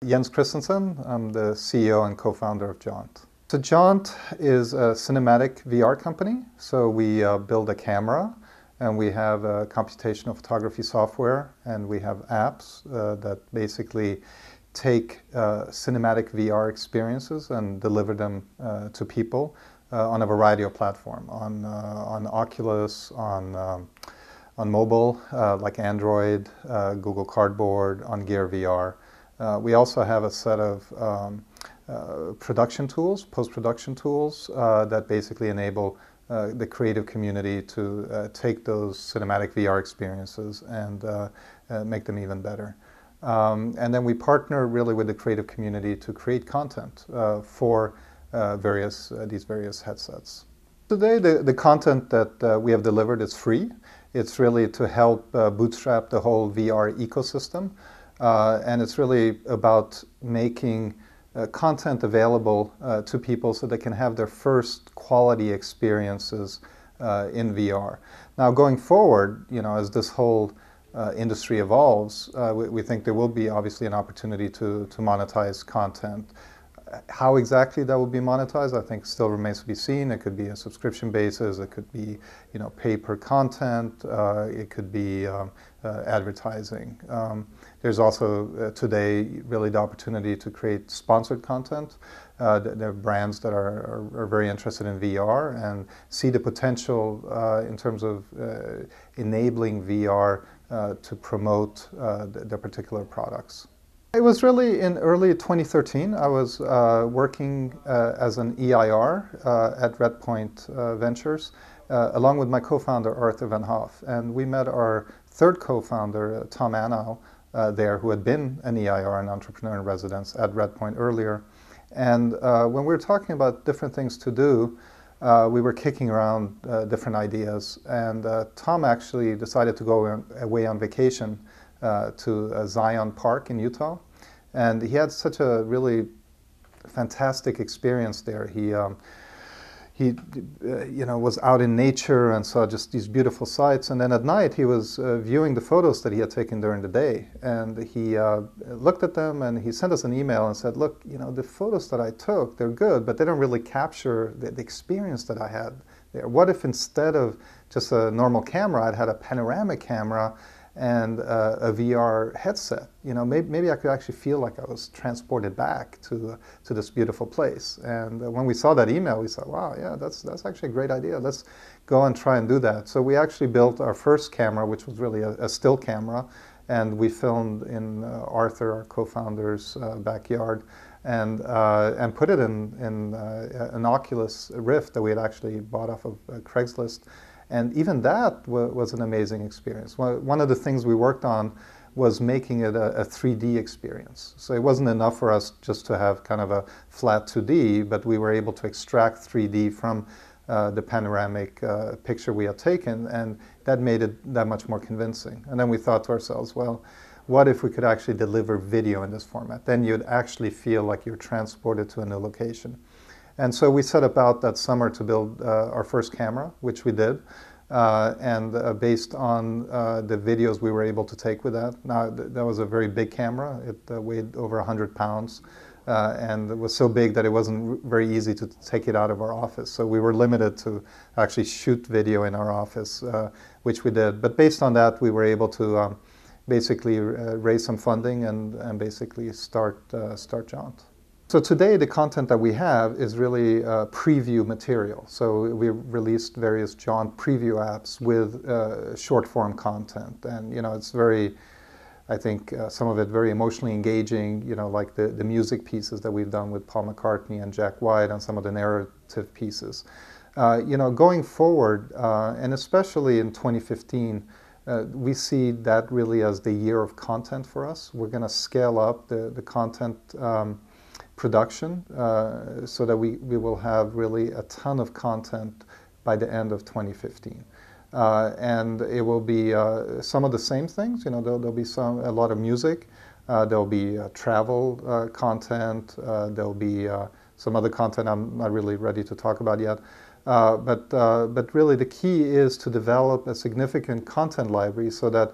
Jens Christensen. I'm the CEO and co-founder of Jaunt. So Jaunt is a cinematic VR company. So we build a camera, and we have a computational photography software, and we have apps that basically take cinematic VR experiences and deliver them to people on a variety of platforms, on Oculus, on mobile, like Android, Google Cardboard, on Gear VR. We also have a set of production tools, post-production tools, that basically enable the creative community to take those cinematic VR experiences and make them even better. And then we partner really with the creative community to create content for these various headsets. Today, the content that we have delivered is free. It's really to help bootstrap the whole VR ecosystem. And it's really about making content available to people so they can have their first quality experiences in VR. Now, going forward, as this whole industry evolves, we think there will be obviously an opportunity to monetize content. How exactly that will be monetized, I think, still remains to be seen. It could be a subscription basis. It could be, pay per content. It could be advertising. There's also today really the opportunity to create sponsored content. There are brands that are very interested in VR and see the potential in terms of enabling VR to promote their particular products. It was really in early 2013. I was working as an EIR at Redpoint Ventures, along with my co-founder Arthur Van Hoff. And we met our third co-founder, Tom Anow, there, who had been an EIR, an entrepreneur in residence, at Redpoint earlier. And when we were talking about different things to do, we were kicking around different ideas. And Tom actually decided to go away on vacation to Zion Park in Utah, and he had such a really fantastic experience there. He was out in nature and saw just these beautiful sights. And then at night he was viewing the photos that he had taken during the day, and he looked at them and he sent us an email and said, "Look, the photos that I took, they're good, but they don't really capture the experience that I had there. What if instead of just a normal camera, I'd had a panoramic camera and a VR headset? Maybe I could actually feel like I was transported back to this beautiful place." And when we saw that email, we said, "Wow, yeah, that's actually a great idea. Let's go and try and do that." So we actually built our first camera, which was really a still camera, and we filmed in Arthur, our co-founder's backyard, and put it in an Oculus Rift that we had actually bought off of Craigslist. And even that was an amazing experience. One of the things we worked on was making it a 3D experience. So it wasn't enough for us just to have kind of a flat 2D, but we were able to extract 3D from the panoramic picture we had taken, and that made it that much more convincing. And then we thought to ourselves, well, what if we could actually deliver video in this format? Then you'd actually feel like you're transported to a new location. And so we set about that summer to build our first camera, which we did, and based on the videos we were able to take with that. Now, that was a very big camera. It weighed over 100 pounds, and it was so big that it wasn't very easy to take it out of our office. So we were limited to actually shoot video in our office, which we did. But based on that, we were able to basically raise some funding and basically start Jaunt. So today, the content that we have is really preview material. So we released various Jaunt preview apps with short form content. And, it's very, I think, some of it very emotionally engaging, like the music pieces that we've done with Paul McCartney and Jack White, and some of the narrative pieces. Going forward, and especially in 2015, we see that really as the year of content for us. We're going to scale up the content production so that we will have really a ton of content by the end of 2015. And it will be some of the same things. There'll be a lot of music. There'll be travel content. There'll be some other content I'm not really ready to talk about yet. But really the key is to develop a significant content library so that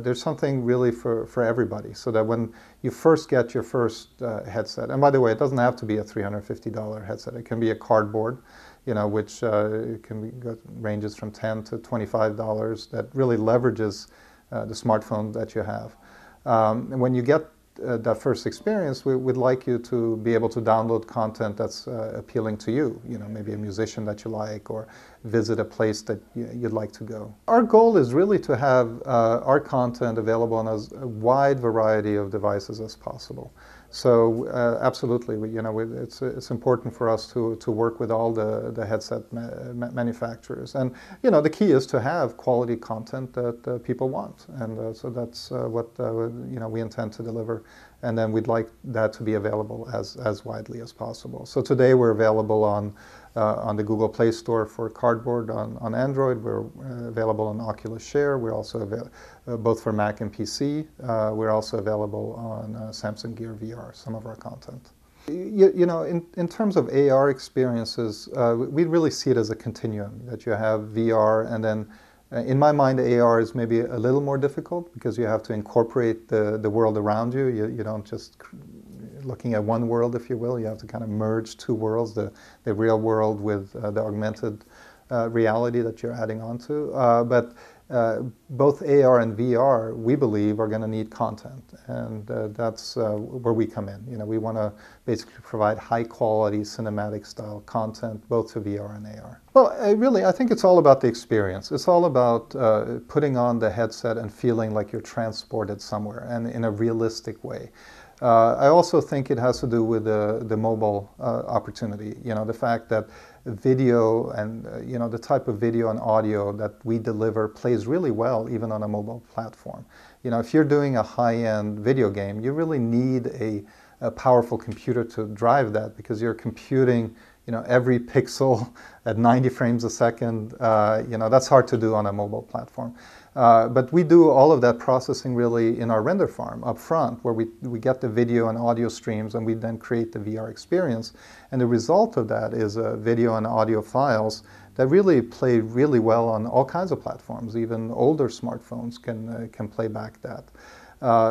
there's something really for everybody, so that when you first get your first headset, and by the way, it doesn't have to be a $350 headset. It can be a cardboard, which ranges from $10 to $25, that really leverages the smartphone that you have. And when you get that first experience, we'd like you to be able to download content that's appealing to you, maybe a musician that you like, or visit a place that you'd like to go. Our goal is really to have our content available on as a wide variety of devices as possible. So absolutely, it's important for us to work with all the headset manufacturers, and the key is to have quality content that people want, and so that's what we intend to deliver, and then we'd like that to be available as widely as possible. So today we're available on the Google Play Store for Cardboard on Android. We're available on Oculus Share. We're also available both for Mac and PC. We're also available on Samsung Gear VR, some of our content. In terms of AR experiences, we really see it as a continuum, that you have VR, and then in my mind, AR is maybe a little more difficult because you have to incorporate the world around you. You don't just looking at one world, if you will. You have to kind of merge two worlds, the real world with the augmented reality that you're adding onto. But both AR and VR, we believe, are going to need content, and that's where we come in. We want to basically provide high-quality cinematic-style content, both to VR and AR. Well, I think it's all about the experience. It's all about putting on the headset and feeling like you're transported somewhere, and in a realistic way. I also think it has to do with the mobile opportunity. The fact that video and the type of video and audio that we deliver plays really well even on a mobile platform. If you're doing a high-end video game, you really need a powerful computer to drive that, because you're computing every pixel at 90 frames a second. That's hard to do on a mobile platform. But we do all of that processing really in our render farm up front, where we get the video and audio streams, and we then create the VR experience. And the result of that is video and audio files that really play really well on all kinds of platforms. Even older smartphones can play back that.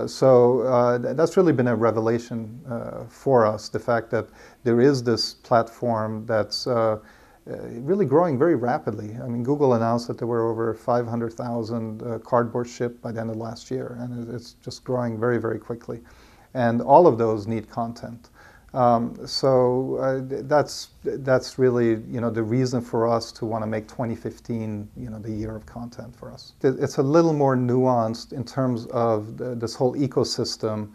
So that's really been a revelation for us, the fact that there is this platform that's really growing very rapidly. I mean, Google announced that there were over 500,000 cardboard shipped by the end of last year, and it's just growing very, very quickly. And all of those need content. So that's really the reason for us to want to make 2015 the year of content for us. It's a little more nuanced in terms of this whole ecosystem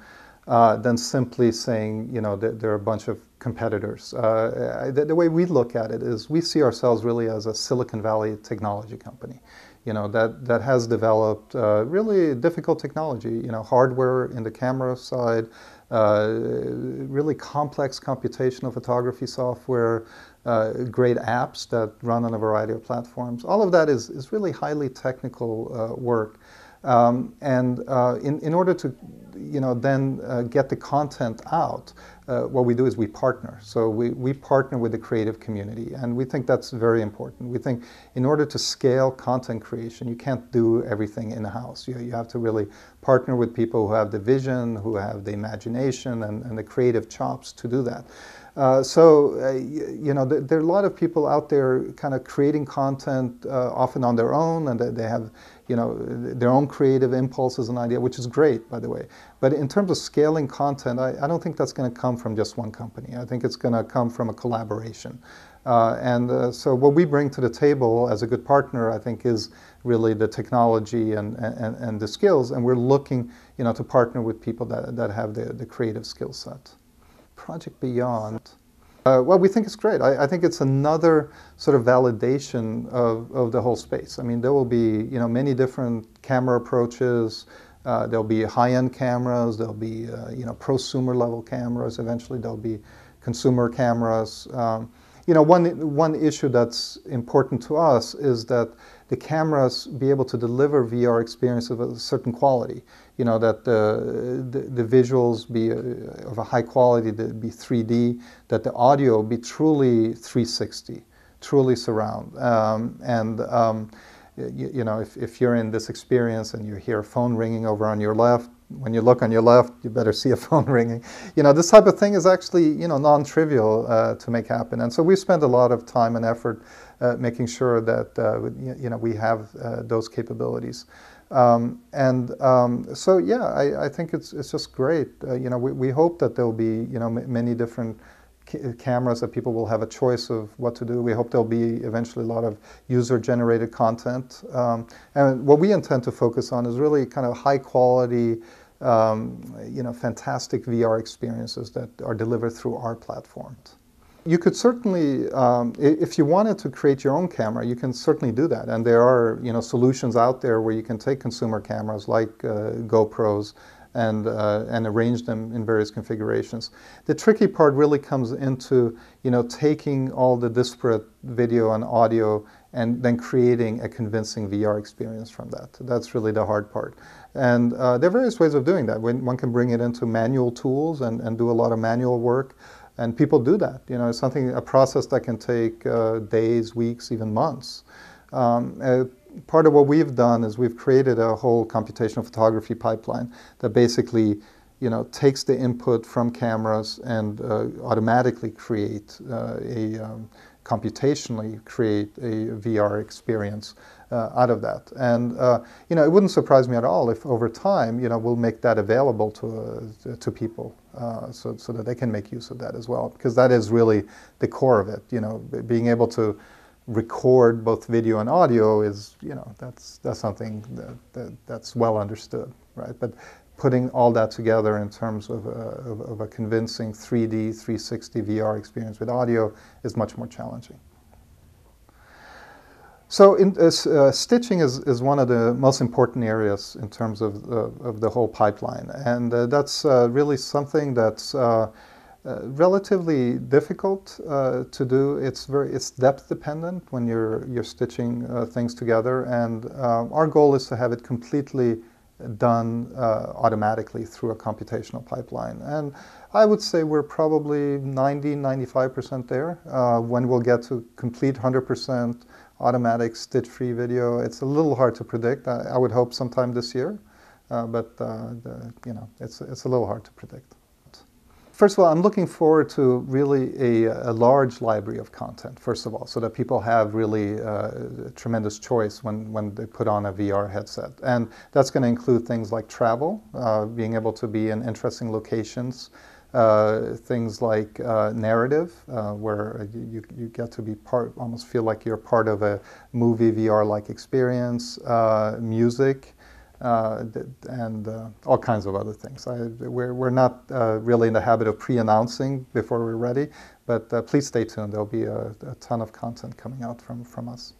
than simply saying that there are a bunch of competitors. The way we look at it is we see ourselves really as a Silicon Valley technology company, that has developed really difficult technology, hardware in the camera side, really complex computational photography software, great apps that run on a variety of platforms. All of that is really highly technical work. In order to then get the content out, what we do is we partner. So we partner with the creative community, and we think that's very important. We think in order to scale content creation, you can't do everything in-house. You have to really partner with people who have the vision, who have the imagination and the creative chops to do that. There are a lot of people out there kind of creating content often on their own, and they have their own creative impulses and idea, which is great, by the way. But in terms of scaling content, I don't think that's going to come from just one company. I think it's going to come from a collaboration. So what we bring to the table as a good partner, I think, is really the technology and the skills, and we're looking to partner with people that have the creative skill set. Project Beyond, well, we think it's great. I think it's another sort of validation of the whole space. I mean, there will be many different camera approaches. There'll be high-end cameras. There'll be prosumer level cameras. Eventually, there'll be consumer cameras. One issue that's important to us is that the cameras be able to deliver VR experience of a certain quality. That the visuals be of a high quality, that be 3D, that the audio be truly 360. truly surround. You know, if you're in this experience and you hear a phone ringing over on your left, when you look on your left, you better see a phone ringing. You know, this type of thing is actually, you know, non-trivial to make happen. And so we spend a lot of time and effort making sure that, you know, we have those capabilities. So, yeah, I think it's just great. You know, we hope that there'll be, you know, many different cameras, that people will have a choice of what to do. We hope there'll be eventually a lot of user-generated content. And what we intend to focus on is really kind of high-quality, you know, fantastic VR experiences that are delivered through our platforms. You could certainly, if you wanted to create your own camera, you can certainly do that. And there are, you know, solutions out there where you can take consumer cameras like GoPros and arrange them in various configurations. The tricky part really comes into, you know, taking all the disparate video and audio and then creating a convincing VR experience from that. That's really the hard part. And there are various ways of doing that. One can bring it into manual tools and do a lot of manual work. And people do that. You know, it's a process that can take days, weeks, even months. Part of what we've done is we've created a whole computational photography pipeline that basically, you know, takes the input from cameras and automatically computationally create a VR experience out of that. And you know, it wouldn't surprise me at all if over time, you know, we'll make that available to people so that they can make use of that as well, because that is really the core of it. You know, being able to record both video and audio is, you know, that's something that's well understood, right? But putting all that together in terms of a convincing 3D 360 VR experience with audio is much more challenging. So stitching is one of the most important areas in terms of the whole pipeline, and that's really something that's relatively difficult to do. It's depth dependent when you're stitching things together, and our goal is to have it completely done automatically through a computational pipeline. And I would say we're probably 90–95% there. When we'll get to complete 100% automatic stitch-free video, it's a little hard to predict. I would hope sometime this year, but you know, it's a little hard to predict. First of all, I'm looking forward to really a large library of content, first of all, so that people have really a tremendous choice when they put on a VR headset. And that's going to include things like travel, being able to be in interesting locations, things like narrative, where you get to be almost feel like you're part of a movie VR-like experience, music, and all kinds of other things. We're not really in the habit of pre-announcing before we're ready, but please stay tuned. There'll be a ton of content coming out from us.